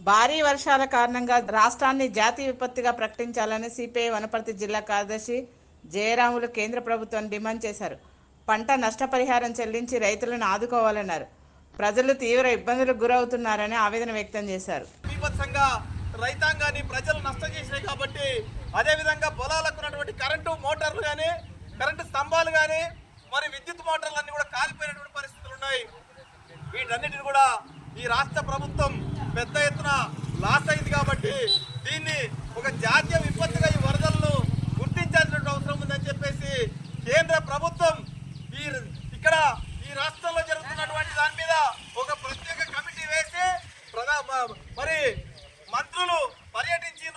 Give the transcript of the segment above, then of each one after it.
భారీ వర్షాల కారణంగా రాష్ట్రాన్ని జాతీయ విపత్తుగా ప్రకటించాలని సిపిఐ వనపర్తి జిల్లా కార్యదర్శి జయరాములు కేంద్ర ప్రభుత్వాన్ని డిమాండ్ చేశారు. పంట నష్టపరిహారం చెల్లించి రైతులను ఆదుకోవాలన్నారు. ప్రజలు తీవ్ర ఇబ్బందులకు గురవుతున్నారని ఆవేదన వ్యక్తం చేశారు. రైతాంగాన్ని ప్రజలు నష్టం చేసినాయి కాబట్టి అదేవిధంగా పొలాలకు ఉన్నటువంటి కరెంటు మోటార్లు కానీ కరెంటు స్తంభాలు కానీ మరి విద్యుత్ మోటార్లు అన్ని కూడా కాలిపోయినటువంటి పరిస్థితులు ఉన్నాయి. వీటన్నిటిని కూడా ఈ రాష్ట్ర ప్రభుత్వం పెద్ద ఎత్తున లాస్ అయింది కాబట్టి దీన్ని ఒక జాతీయ విపత్తుగా ఈ వరదలను గుర్తించాల్సిన అవసరం ఉందని చెప్పేసి కేంద్ర ప్రభుత్వం ఇక్కడ ఈ రాష్ట్రంలో జరుగుతున్నటువంటి దాని మీద ఒక ప్రత్యేక కమిటీ వేసి మరి మంత్రులు పర్యటించి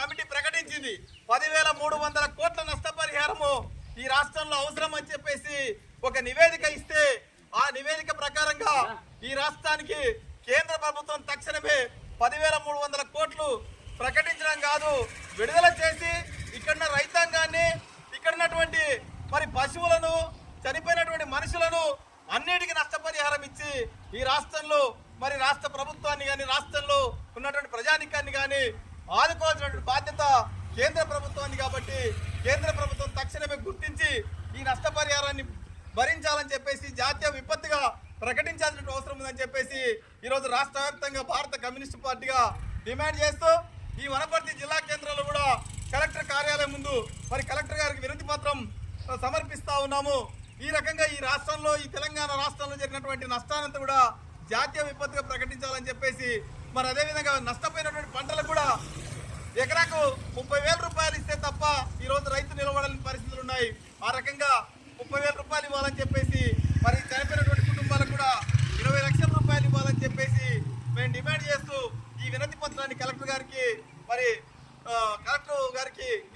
కమిటీ ప్రకటించింది. 10,300 కోట్ల నష్టపరిహారము ఈ రాష్ట్రంలో అవసరం అని చెప్పేసి ఒక నివేదిక ఇస్తే ఆ నివేదిక ప్రకారంగా ఈ రాష్ట్రానికి కేంద్ర ప్రభుత్వం తక్షణమే 10,300 కోట్లు ప్రకటించడం కాదు, విడుదల చేసి ఇక్కడ రైతాంగాన్ని ఇక్కడున్నటువంటి మరి పశువులను చనిపోయినటువంటి మనుషులను అన్నిటికీ నష్టపరిహారం ఇచ్చి ఈ రాష్ట్రంలో మరి రాష్ట్ర ప్రభుత్వాన్ని కానీ రాష్ట్రంలో ఉన్నటువంటి ప్రజానికాన్ని కానీ ఆదుకోవాల్సినటువంటి బాధ్యత కేంద్ర ప్రభుత్వాన్ని కాబట్టి కేంద్ర ప్రభుత్వం తక్షణమే గుర్తించి ఈ నష్టపరిహారాన్ని భరించాలని చెప్పేసి జాతీయ విపత్తుగా ప్రకటించాల్సిన అవసరం ఉందని చెప్పేసి ఈరోజు రాష్ట్ర వ్యాప్తంగా భారత కమ్యూనిస్టు పార్టీగా డిమాండ్ చేస్తూ ఈ వనపర్తి జిల్లా కేంద్రంలో కూడా కలెక్టర్ కార్యాలయం ముందు మరి కలెక్టర్ గారికి వినతి పత్రం సమర్పిస్తా ఉన్నాము. ఈ రకంగా ఈ రాష్ట్రంలో ఈ తెలంగాణ రాష్ట్రంలో జరిగినటువంటి నష్టానంతా కూడా జాతీయ విపత్తుగా ప్రకటించాలని చెప్పేసి మరి అదేవిధంగా నష్టపోయినటువంటి పంటలకు కూడా ఎకరాకు 30,000 రూపాయలు ఇస్తే తప్ప ఈరోజు రైతు నిలబడలేని పరిస్థితులు ఉన్నాయి. ఆ రకంగా 30,000 రూపాయలు ఇవ్వాలని చెప్పేసి మరి చనిపోయినటువంటి కుటుంబాలకు కూడా 20 లక్షల రూపాయలు ఇవ్వాలని చెప్పేసి మేము డిమాండ్ చేస్తూ ఈ వినతి పత్రాన్ని కలెక్టర్ గారికి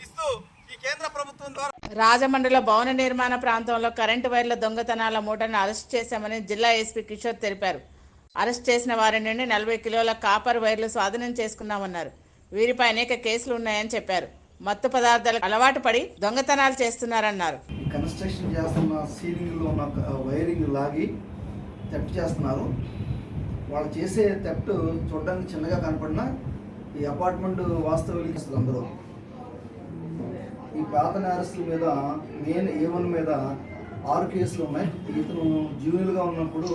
ఇస్తూ ఈ కేంద్ర ప్రభుత్వం ద్వారా రాజమండ్రిలో భవన నిర్మాణ ప్రాంతంలో కరెంటు వైర్ల దొంగతనాల మూటను అరెస్ట్ చేశామని జిల్లా ఎస్పీ కిషోర్ తెలిపారు. అరెస్ట్ చేసిన వారి నుండి 40 కిలోల కాపర్ వైర్లు స్వాధీనం చేసుకున్నామన్నారు. వీరిపై అనేక కేసులు ఉన్నాయని చెప్పారు. మత్తు పదార్థాలకు అలవాటు పడి దొంగతనాలు చేస్తున్నారన్నారు. కన్స్ట్రక్షన్ చేస్తున్న సీలింగ్లో ఉన్న వైరింగ్ లాగి థెఫ్ట్ చేస్తున్నారు. వాళ్ళు చేసే థెఫ్ట్ చూడడానికి చిన్నగా కనపడినా ఈ అపార్ట్మెంట్ వాస్తవికులు అందరూ ఈ పాత నేరస్తుల మీద మెయిన్ A1 మీద 6 కేసులు ఉన్నాయి. ఇతను జూనియర్గా ఉన్నప్పుడు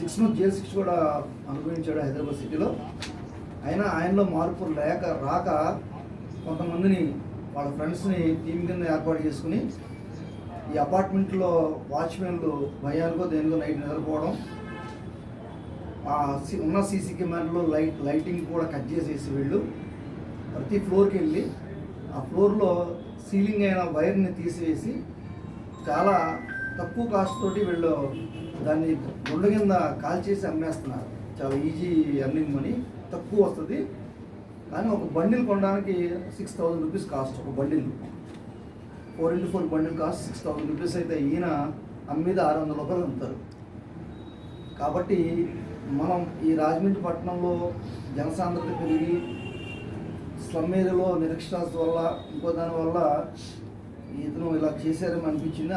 6 months జైలు శిక్ష కూడా అనుభవించాడు హైదరాబాద్ సిటీలో. అయినా ఆయనలో మార్పు రాక కొంతమందిని వాళ్ళ ఫ్రెండ్స్ని టీం కింద ఏర్పాటు చేసుకుని ఈ అపార్ట్మెంట్లో వాచ్మెన్లు భయానికో దేనికో నైట్ నిద్రపోవడం, ఉన్న సీసీ కెమెరాలో లైటింగ్ కూడా కట్ చేసేసి వీళ్ళు ప్రతి ఫ్లోర్కి వెళ్ళి ఆ ఫ్లోర్లో సీలింగ్ అయిన వైర్ని తీసివేసి చాలా తక్కువ కాస్ట్ తోటి వీళ్ళు దాన్ని గుండె కింద కాల్చేసి అమ్మేస్తున్నారు. చాలా ఈజీ ఎర్నింగ్ మనీ, తక్కువ వస్తుంది. కానీ ఒక బండిల్ కొనడానికి 6,000 రూపీస్ కాస్ట్. ఒక bundle 4x4 bundle cost 6,000 rupees అయితే ఈయన అమ్మేది 600 రూపాయలు అమ్ముతారు. కాబట్టి మనం ఈ రాజమండ్రి పట్టణంలో జనసాంద్రత పెరిగి స్లమ్ ఏరియాలో నిరక్షరాస్యత వల్ల ఇంకో దానివల్ల ఇతను ఇలా చేశారని అనిపించింది.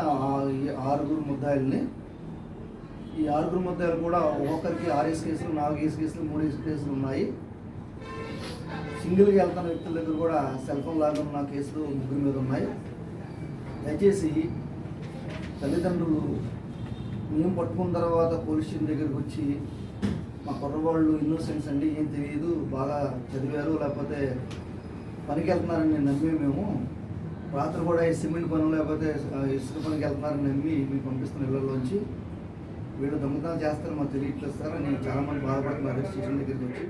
6 ముద్దాయిల్ని ఈ 6 ముద్దాయిలు కూడా ఒక్కొక్కరికి 6 కేసులు, 4 కేసులు, 3 కేసులు ఉన్నాయి. సింగిల్గా వెళ్తున్న వ్యక్తుల దగ్గర కూడా సెల్ ఫోన్ లాగా ఉన్న కేసులు 3 మీద ఉన్నాయి. దయచేసి తల్లిదండ్రులు మేము పట్టుకున్న తర్వాత పోలీస్ స్టేషన్ దగ్గరికి వచ్చి మా కుర్రవాళ్ళు ఇన్నోసెంట్స్ అండి, ఏం తెలియదు, బాగా చదివారు, లేకపోతే పనికి వెళ్తున్నారని నేను నమ్మి మేము రాత్రి కూడా సిమెంట్ పనులు లేకపోతే ఇసుక పనికి వెళ్తున్నారని నమ్మి మేము పంపిస్తున్న ఇళ్లలోంచి వీళ్ళు దొంగతనం చేస్తారు మాకు తెలియట్లేస్తారని నేను చాలామంది బాధపడుతున్నారు స్టేషన్ దగ్గరికి వచ్చి.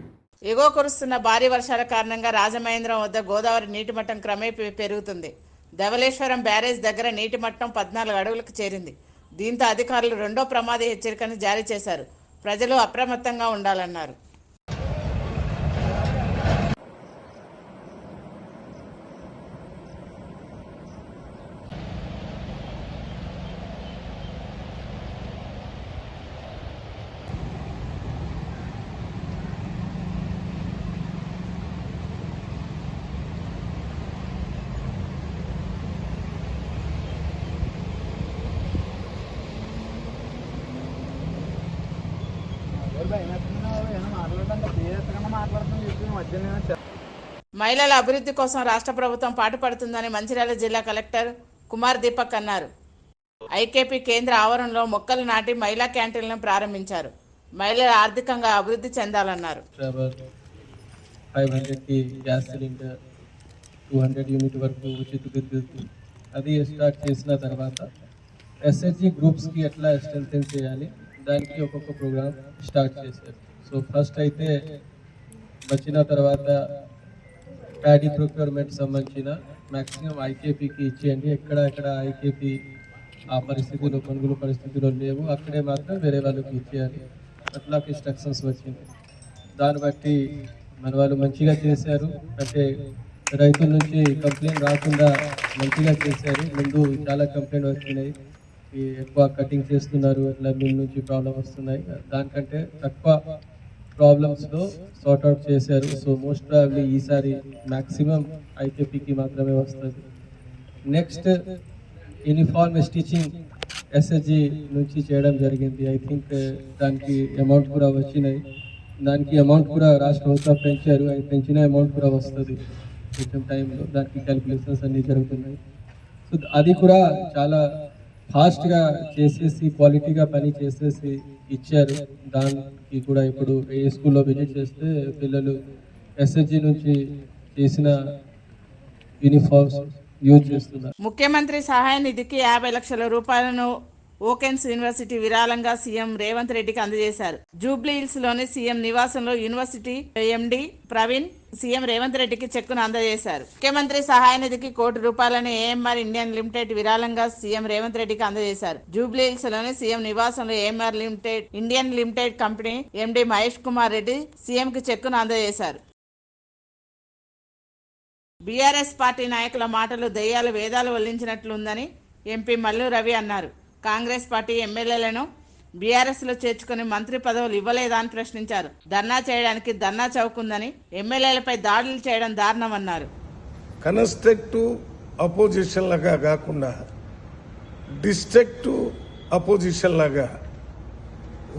ఎగువ కురుస్తున్న భారీ వర్షాల కారణంగా రాజమహేంద్రం వద్ద గోదావరి నీటి మట్టం క్రమేపీ పెరుగుతుంది. ధవళేశ్వరం బ్యారేజ్ దగ్గర నీటి మట్టం 14 అడుగులకు చేరింది. దీంతో అధికారులు రెండో ప్రమాద హెచ్చరికను జారీ చేశారు. ప్రజలు అప్రమత్తంగా ఉండాలన్నారు. మహిళల అభివృద్ధి కోసం రాష్ట్ర ప్రభుత్వం పాటుపడుతుందని మంచిర్యాల జిల్లా కలెక్టర్ కుమార్ దీపక్ అన్నారు. ఐకేపీ కేంద్ర ఆవరణలో మొక్కలు నాటి మహిళా క్యాంటీన్లను ప్రారంభించారు. మహిళలు ఆర్థికంగా అభివృద్ధి చెందాలన్నారు. 500 की గ్యాస్ సిలిండర్, 200 యూనిట్ వరకు ఉచిత విద్యుత్ అది స్టార్ట్ చేసిన తర్వాత ఎస్ఎస్జి గ్రూప్స్కి ఎట్లా స్ట్రెంథెన్ చేయాలి దానికి ఒక్కొక్క ప్రోగ్రామ్ స్టార్ట్ చేశారు. సో ఫస్ట్ అయితే వచ్చిన తర్వాత ప్యాడీ ప్రొక్యూర్మెంట్ సంబంధించిన మ్యాక్సిమం ఐకేపీకి ఇచ్చేయండి. ఎక్కడ ఐకేపీ ఆ పరిస్థితిలో కొనుగోలు పరిస్థితిలో లేవు అక్కడే మాత్రం వేరే వాళ్ళకి ఇచ్చేయాలి. అట్లా ఇన్స్ట్రక్షన్స్ వచ్చింది. దాన్ని బట్టి మన వాళ్ళు మంచిగా చేశారు. అంటే రైతుల నుంచి కంప్లైంట్ రాకుండా మంచిగా చేశారు. ముందు చాలా కంప్లైంట్ వస్తున్నాయి, ఎక్కువ కటింగ్ చేస్తున్నారు, అట్లా మిల్ నుంచి ప్రాబ్లం వస్తున్నాయి. దానికంటే తక్కువ ప్రాబ్లమ్స్లో సార్ట్అవుట్ చేశారు. సో మోస్ట్ ప్రాబ్లీ ఈసారి మ్యాక్సిమం ఐకేపీకి మాత్రమే వస్తుంది. నెక్స్ట్ యూనిఫార్మ్ స్టిచింగ్ ఎస్ఎస్జి నుంచి చేయడం జరిగింది. ఐ థింక్ దానికి అమౌంట్ కూడా వచ్చినాయి. దానికి అమౌంట్ కూడా రాష్ట్ర ప్రభుత్వం పెంచారు. అది పెంచిన అమౌంట్ కూడా వస్తుంది కొంచెం టైంలో. దానికి క్యాలిక్యులేషన్స్ అన్నీ జరుగుతున్నాయి. సో అది కూడా చాలా ఫాస్ట్గా చేసేసి క్వాలిటీగా పని చేసేసి ఇచ్చారు. దానికి కూడా ఇప్పుడు ఏ స్కూల్లో విజిట్ చేస్తే పిల్లలు ఎస్ఎస్జి నుంచి చేసిన యూనిఫామ్స్ యూజ్ చేస్తున్నారు. ముఖ్యమంత్రి సహాయ నిధికి 50 లక్షల రూపాయలను ఓకెన్స్ యూనివర్సిటీ విరాళంగా సీఎం రేవంత్ రెడ్డికి అందజేశారు. జూబ్లీహిల్స్ లోని సీఎం నివాసంలో యూనివర్సిటీ ఎండి ప్రవీణ్ సీఎం రేవంత్ రెడ్డికి చెక్కును అందజేశారు. ముఖ్యమంత్రి సహాయ నిధికి ₹1 ఏఎంఆర్ ఇండియన్ లిమిటెడ్ విరాళంగా సీఎం రేవంత్ రెడ్డికి అందజేశారు. జూబ్లీహిల్స్ లోని సీఎం నివాసంలో AMR Indian limited company MD Mahesh Kumar Reddy CM కి చెక్కును అందజేశారు. బీఆర్ఎస్ పార్టీ నాయకుల మాటలు దెయ్యాలు వేదాలు వల్లించినట్లుందని ఎంపీ మల్లు రవి అన్నారు. కాంగ్రెస్ పార్టీ ఎమ్మెల్యేలను బీఆర్ఎస్లో చేర్చుకుని మంత్రి పదవులు ఇవ్వలేదా అని ప్రశ్నించారు. ధర్నా చేయడానికి ధర్నా చౌక్ ఉందని, ఎమ్మెల్యేలపై దాడులు చేయడం దారుణమన్నారు. కన్స్ట్రక్టివ్ అపోజిషన్ లాగా కాకుండా డిస్ట్రక్టివ్ అపోజిషన్ లాగా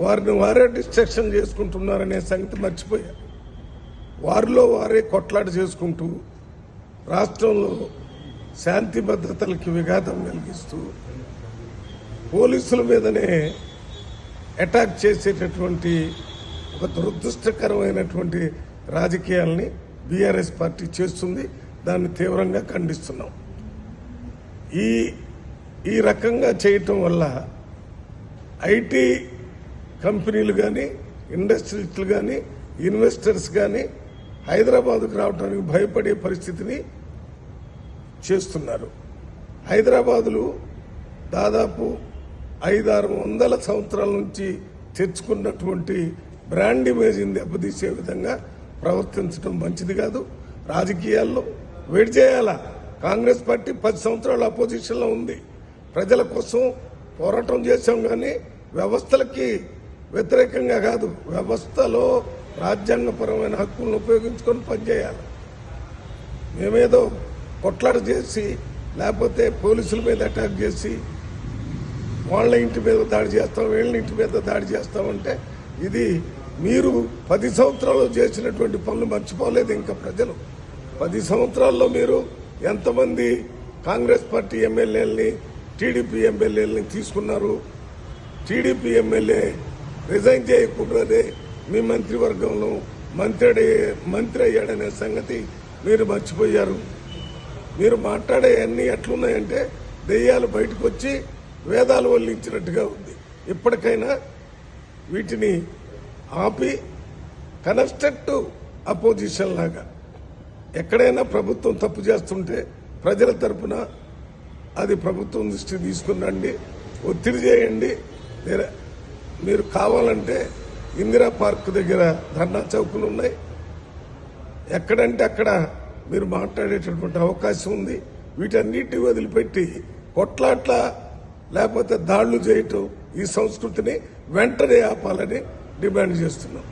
వారిని వారే డిస్ట్రక్షన్ చేసుకుంటున్నారనే సంగతి మర్చిపోయారు. వారిలో వారే కొట్లాట చేసుకుంటూ రాష్ట్రంలో శాంతి భద్రతలకి విఘాతం కలిగిస్తూ పోలీసుల మీదనే అటాక్ చేసేటటువంటి ఒక దురదృష్టకరమైనటువంటి రాజకీయాల్ని బీఆర్ఎస్ పార్టీ చేస్తుంది. దాన్ని తీవ్రంగా ఖండిస్తున్నాం. ఈ రకంగా చేయటం వల్ల ఐటీ కంపెనీలు కానీ, ఇండస్ట్రీస్లు కానీ, ఇన్వెస్టర్స్ కానీ హైదరాబాద్కు రావడానికి భయపడే పరిస్థితిని చేస్తున్నారు. హైదరాబాదులో దాదాపు 500-600 సంవత్సరాల నుంచి తెచ్చుకున్నటువంటి బ్రాండ్ ఇమేజ్ని దెబ్బతీసే విధంగా ప్రవర్తించడం మంచిది కాదు. రాజకీయాల్లో వేడి చేయాలా. కాంగ్రెస్ పార్టీ 10 సంవత్సరాల అపోజిషన్లో ఉంది. ప్రజల కోసం పోరాటం చేశాం, కానీ వ్యవస్థలకి వ్యతిరేకంగా కాదు. వ్యవస్థలో రాజ్యాంగపరమైన హక్కులను ఉపయోగించుకొని పనిచేయాలి. మేమేదో కొట్లాట చేసి లేకపోతే పోలీసుల మీద అటాక్ చేసి వాళ్ళ ఇంటి మీద దాడి చేస్తాం, వీళ్ళ ఇంటి మీద దాడి చేస్తామంటే ఇది మీరు 10 సంవత్సరాలు చేసినటువంటి పనులు మర్చిపోలేదు. ఇంకా ప్రజలు 10 సంవత్సరాల్లో మీరు ఎంతమంది కాంగ్రెస్ పార్టీ ఎమ్మెల్యేలని, టీడీపీ ఎమ్మెల్యేలని తీసుకున్నారు. టీడీపీ ఎమ్మెల్యే రిజైన్ చేయకుండానే మీ మంత్రివర్గంలో మంత్రి అయ్యాడనే సంగతి మీరు మర్చిపోయారు. మీరు మాట్లాడే అన్ని ఎట్లున్నాయంటే దెయ్యాలు బయటకు వచ్చి వేదాలు వల్లించినట్టుగా ఉంది. ఇప్పటికైనా వీటిని ఆపి కన్స్ట్రక్టివ్ అపోజిషన్ లాగా ఎక్కడైనా ప్రభుత్వం తప్పు చేస్తుంటే ప్రజల తరపున అది ప్రభుత్వం దృష్టికి తీసుకురండి, ఒత్తిడి చేయండి. మీరు కావాలంటే ఇందిరా పార్క్ దగ్గర ధర్నా చౌకులు ఉన్నాయి. ఎక్కడంటే అక్కడ మీరు మాట్లాడేటటువంటి అవకాశం ఉంది. వీటన్నిటిని వదిలిపెట్టి కొట్లాట్ల లేకపోతే దాడులు చేయటం ఈ సంస్కృతిని వెంటనే ఆపాలని డిమాండ్ చేస్తున్నాం.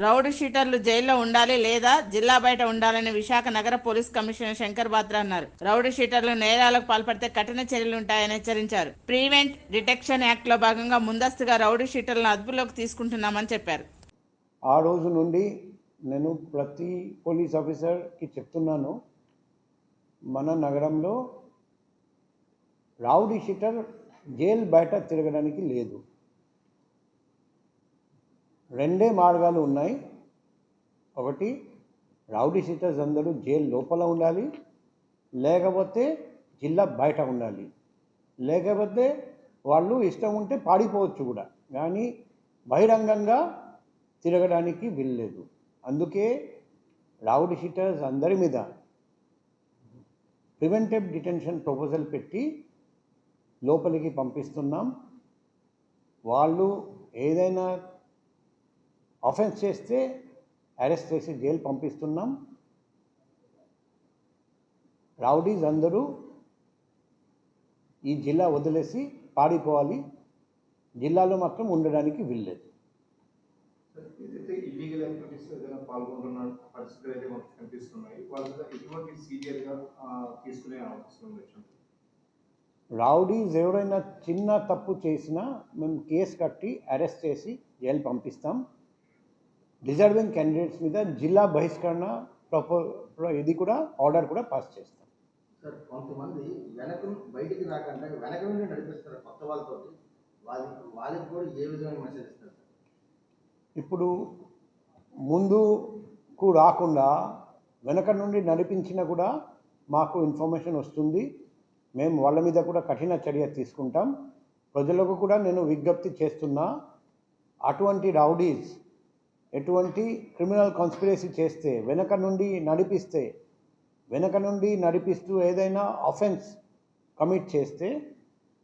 రౌడీ షీటర్లు జైల్లో ఉండాలి లేదా జిల్లా బయట ఉండాలని విశాఖ నగర పోలీస్ కమిషనర్ శంకర్ బాత్రా అన్నారు. రౌడీ షీటర్లు నేరాలకు పాల్పడితే కఠిన చర్యలుంటాయని హెచ్చరించారు. ప్రివెంట్ డిటెక్షన్ యాక్ట్ లో భాగంగా ముందస్తుగా రౌడీ షీటర్లను అదుపులోకి తీసుకుంటున్నామని చెప్పారు. ఆ రోజు నుండి నేను ప్రతి పోలీస్ ఆఫీసర్కి చెప్తున్నాను, మన నగరంలో రౌడీ షీటర్ జైలు బయట తిరగడానికి లేదు. రెండే మార్గాలు ఉన్నాయి. ఒకటి, రౌడీ షీటర్స్ అందరూ జైలు లోపల ఉండాలి, లేకపోతే జిల్లా బయట ఉండాలి. లేకపోతే వాళ్ళు ఇష్టం ఉంటే పాడిపోవచ్చు కూడా, కానీ బహిరంగంగా తిరగడానికి వీల్లేదు. అందుకే రౌడీ షీటర్స్ అందరి మీద ప్రివెంటివ్ డిటెన్షన్ ప్రపోజల్ పెట్టి లోపలికి పంపిస్తున్నాం. వాళ్ళు ఏదైనా ఆఫెన్స్ చేస్తే అరెస్ట్ చేసి జైలు పంపిస్తున్నాం. రౌడీస్ అందరూ ఈ జిల్లా వదిలేసి పాడిపోవాలి, జిల్లాలో మాత్రం ఉండడానికి వీల్లేదు. ఏదైతే ఇల్లీగల్ యాక్టివిటీస్ ఏదైనా పాల్గొంటున్న పరిస్థితులు అయితే మనకు కనిపిస్తున్నాయి, వాళ్ళ మీద ఎటువంటి సీరియస్గా తీసుకునే అవకాశం ఉంది? రౌడీస్ ఎవరైనా చిన్న తప్పు చేసినా మేము కేసు కట్టి అరెస్ట్ చేసి జైలు పంపిస్తాం. డిజర్వింగ్ క్యాండిడేట్స్ మీద జిల్లా బహిష్కరణ ఇది కూడా ఆర్డర్ కూడా పాస్ చేస్తాం. సార్, కొంతమంది బయటికి రాకుండా వెనక నుండి నడిపిస్తారు కొత్త వాళ్ళతో, వాళ్ళకి కూడా ఏ విధమైన మెసేజ్ ఇస్తారు? ఇప్పుడు ముందుకు రాకుండా వెనక నుండి నడిపించినా కూడా మాకు ఇన్ఫర్మేషన్ వస్తుంది. మేము వాళ్ళ మీద కూడా కఠిన చర్య తీసుకుంటాం. ప్రజలకు కూడా నేను విజ్ఞప్తి చేస్తున్నా, అటువంటి రౌడీస్ ఎటువంటి క్రిమినల్ కాన్స్పిరసీ చేస్తే వెనక నుండి నడిపిస్తూ ఏదైనా ఆఫెన్స్ కమిట్ చేస్తే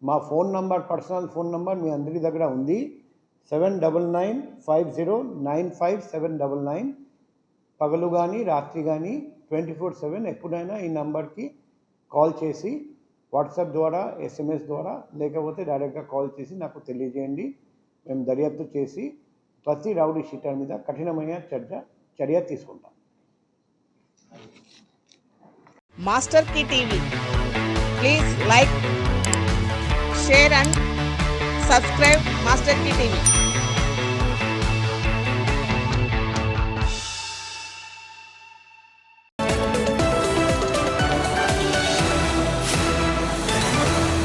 మా phone number, personal phone number మీ అందరి దగ్గర ఉంది, 7995095799. పగలు కానీ రాత్రి కానీ 24/7 ఎప్పుడైనా ఈ నంబర్కి కాల్ చేసి వాట్సాప్ ద్వారా, SMS ద్వారా, లేకపోతే డైరెక్ట్గా కాల్ చేసి నాకు తెలియజేయండి. మేము దర్యాప్తు చేసి ప్రతి రౌడీ షీటర్ మీద కఠినమైన చర్య తీసుకుంటాం. Master key TV, please like, share and subscribe master key TV.